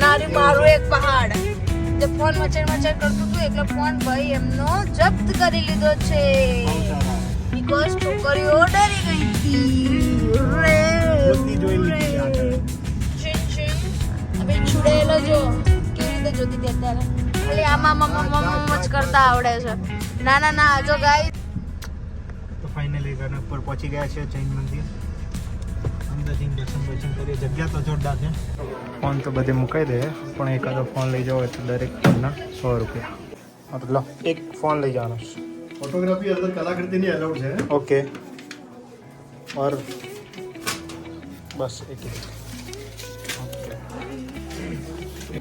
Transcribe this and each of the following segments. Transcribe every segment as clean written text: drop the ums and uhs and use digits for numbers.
નારી મારું એક પહાડ જે ફોન મચર કરતું હતું એટલે ફોન ભાઈ એમનો જપ્ત કરી લીધો છે બીકોઝ છોકરીઓ ડરી ગઈ હતી રે હવે છુડેલો જો કેવી રીતે જોતી હતી અત્યારે ખાલી આમાં જ કરતા આવડે છે ના ના ના જો ગાઈ તો ફાઇનલી રન ઉપર પહોંચી ગયા છે જૈન મંદિર અંદર જઈને દર્શન કરીએ જગ્યા તો જોરદાર છે ફોન તો બધે મુકાઈ દે પણ એકાદો ફોન લઈ જાવ તો દરેક ફોનના 100 રૂપિયા મતલબ એક ફોન લઈ જવાનો છે फोटोग्राफी अंदर कलाकृति नहीं अलाउड है ओके और बस एक ही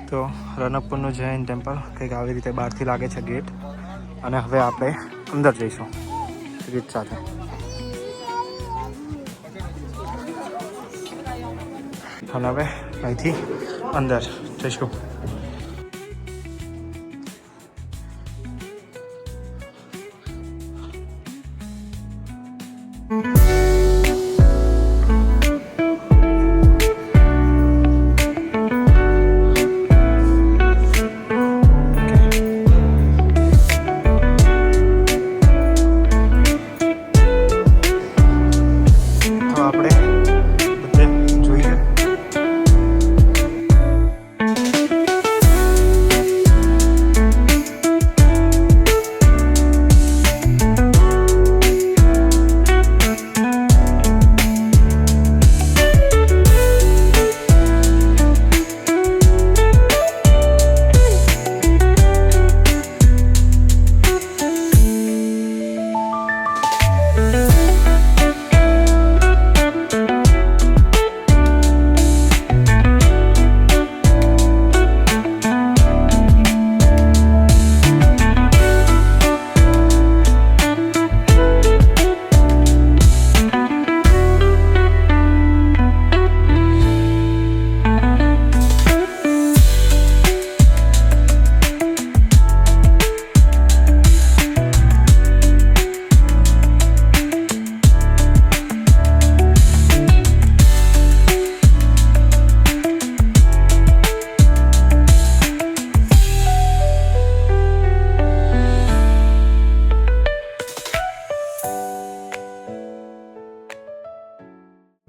તો રનકપુરનું જૈન ટેમ્પલ કંઈક આવી રીતે બહારથી લાગે છે ગેટ અને હવે આપણે અંદર જઈશું ટિકિટ સાથે અને હવે અહીંથી અંદર જઈશું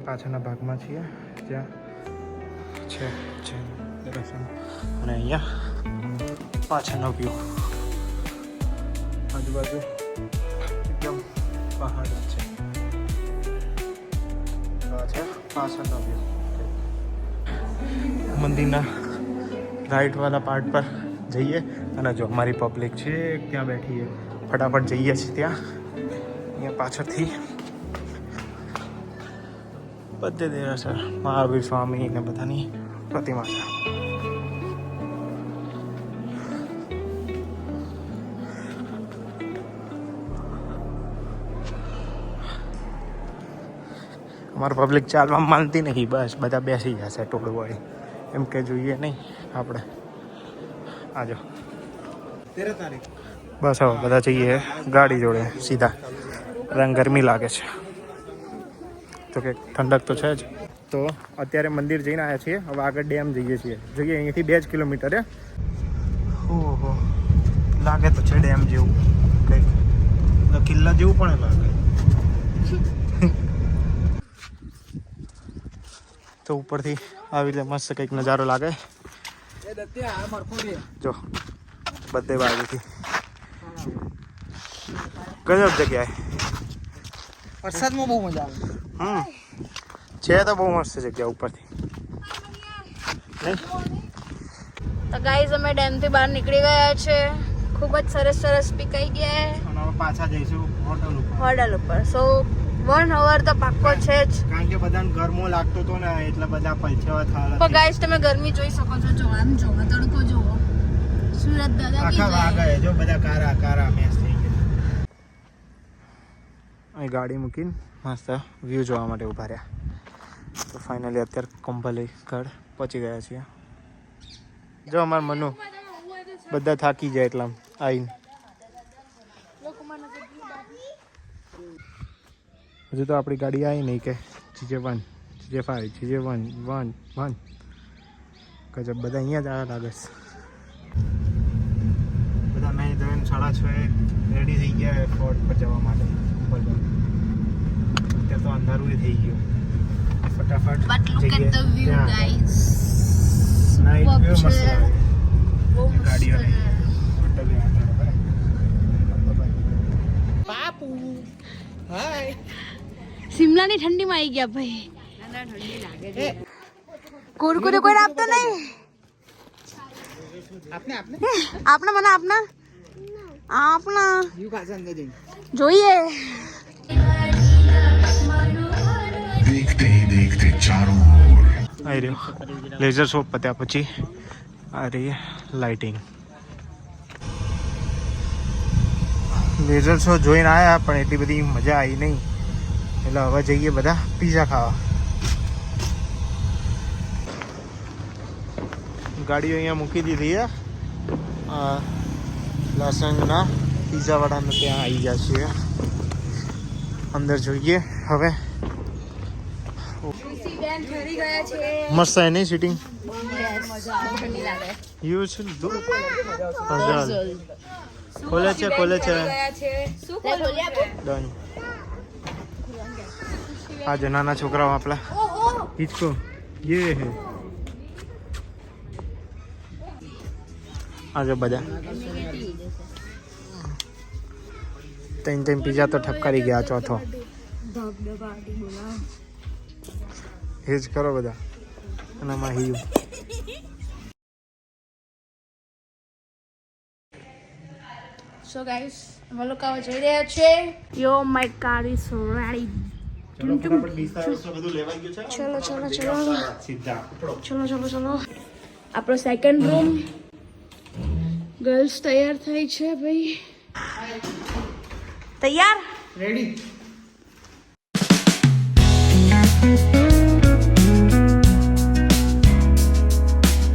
પાછળના ભાગમાં છીએ જ્યાં છે દર્શન અને અહીંયા પાછળનો વ્યૂ આજુબાજુ એકદમ પહાડ છે પાછળનો વ્યૂ મંદિરના રાઈટવાળા પાર્ટ પર જઈએ અને જો અમારી પબ્લિક છે ત્યાં બેઠીએ ફટાફટ જઈએ છીએ ત્યાં અહીંયા પાછળથી બધે દેરાસર મહાવીર સ્વામી ને બધાની પ્રતિમા છે અમારું પબ્લિક ચાલવા માનતી નહીં બસ બધા બેસી જશે ટોળું વાળી એમ કે જોઈએ નહીં આપણે આજો 13 તારીખ બસ હવે બધા જઈએ ગાડી જોડે સીધા રંગ ગરમી લાગે છે તો કે ઠંડક તો છે જ તો અત્યારે મંદિર જઈને આવ્યા છીએ હવે આગળ ડેમ જઈએ છીએ જોઈએ અહીંયાથી 2 જ કિલોમીટર ઓહો લાગે તો છે ડેમ જેવું કંઈક કિલ્લા જેવું પણ લાગે તો ઉપરથી આવી રીતે મસ્ત કંઈક નજારો લાગે જો બધે બાજુથી ગજબ જગ્યાએ વરસાદમાં બહુ મજા આવે છે તો બહુ મસ્ત જગ્યા ઉપરથી તો ગાઈઝ અમે ડેમથી બહાર નીકળી ગયા છે ખૂબ જ સરસ પીકાઈ ગયા અને હવે પાછા જઈશું હોટલ ઉપર સો 1 અવર તો પાક્કો છે જ કારણ કે બધાને ગરમો લાગતો હતો ને એટલે બધા પલછેવા થયા પણ ગાઈઝ તમે ગરમી જોઈ શકો છો જો આમ જો તડકો જોવો સુરત દાદા આખા વાગા જો બધા કારા મેસ થઈ ગયા અહીં ગાડી મૂકીને મસ્ત વ્યૂ જોવા માટે ઊભા રહ્યા તો ફાઇનલી અત્યારે કંપલી ઘર પહોંચી ગયા છીએ જો અમારું મનુ બધા થાકી જાય એટલા આવીને હજુ તો આપણી ગાડી આવી નહીં કે GJ1 GJ5 GJ1 1 ગજબ બધા અહીંયા જ આવ્યા લાગે છે બધા નહીં ધોઈને 6:30 રેડી થઈ ગયા ફોર્ટ પર જવા માટે ઉપર પર ત્યાં તો અંધારું થઈ ગયું ફટાફટ But look at the view, guys. Night view મસ્ત છે. લાગે બહુ મસ્ત ગાડીઓ છે. નહીં હોટલ શિમલાની ઠંડીમાં આવી ગયા ભાઈ. કુરકુરે કોઈ આપતો નહીં. આપના મને આપના જોઈએ. देखते ही देखते चारों ओर આવી રહ્યો લેઝર શો પત્યા પછી આ રહી લાઇટિંગ લેઝર શો જોઈને આવ્યા પણ એટલી બધી મજા આવી નહીં એટલે હવે જઈએ બધા પીઝા ખાવા ગાડીઓ અહીંયા મૂકી દીધી છે લાસંગના પીઝાવાળાને ત્યાં આવી ગયા છીએ અંદર જોઈએ હવે મસ્ત છે નહીં સીટિંગ યુ છે ખોલે છે ડન આજે નાના છોકરાઓ આપણા હિચકો ये है આજે બધા ત્રણ પીઝા તો ઠપકારી ગયા ચોથો એ જ કરો બધા અને આમાં હિયું સો ગાઈસ અમે લોકો જઈ રહ્યા છે યો માય કાર ઇઝ રેડી. ચલો આપણો સેકન્ડ રૂમ ગર્લ્સ તૈયાર થઈ છે ભાઈ. તૈયાર રેડી